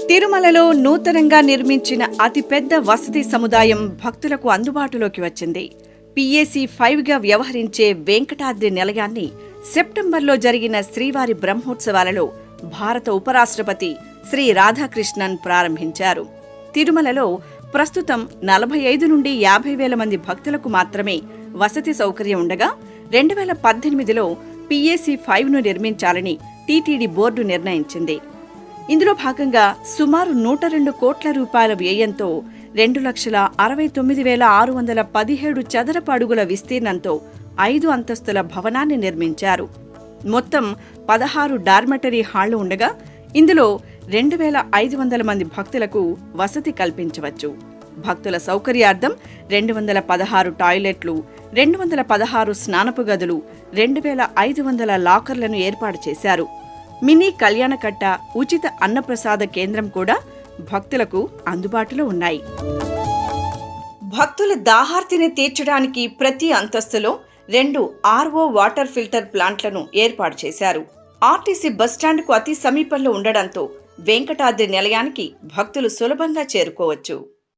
తిరుమలలో నూతనంగా నిర్మించిన అతిపెద్ద వసతి సముదాయం భక్తులకు అందుబాటులోకి వచ్చింది. PAC 5గా వ్యవహరించే వెంకటాద్రి నిలయాన్ని సెప్టెంబర్లో జరిగిన శ్రీవారి బ్రహ్మోత్సవాలలో భారత ఉపరాష్ట్రపతి శ్రీ రాధాకృష్ణన్ ప్రారంభించారు. తిరుమలలో ప్రస్తుతం 45 నుండి 50,000 మంది భక్తులకు మాత్రమే వసతి సౌకర్యం ఉండగా 2018లో PAC 5ను నిర్మించాలని టీటీడీ బోర్డు నిర్ణయించింది. ఇందులో భాగంగా సుమారు 102 కోట్ల రూపాయల వ్యయంతో 2,69,617 చదరపు అడుగుల విస్తీర్ణంతో 5 అంతస్తుల భవనాన్ని నిర్మించారు. మొత్తం 16 డార్మెటరీ హాళ్లు ఉండగా ఇందులో 2,500 మంది భక్తులకు వసతి కల్పించవచ్చు. భక్తుల సౌకర్యార్థం 216 టాయిలెట్లు, 216 స్నానపు గదులు, 2,500 లాకర్లను ఏర్పాటు చేశారు. మినీ కళ్యాణకట్ట, ఉచిత అన్నప్రసాద కేంద్రం కూడా భక్తులకు అందుబాటులో ఉన్నాయి. భక్తుల దాహార్తిని తీర్చడానికి ప్రతి అంతస్తులో 2 RO వాటర్ ఫిల్టర్ ప్లాంట్లను ఏర్పాటు చేశారు. ఆర్టీసీ బస్టాండ్కు అతి సమీపంలో ఉండడంతో వెంకటాద్రి నిలయానికి భక్తులు సులభంగా చేరుకోవచ్చు.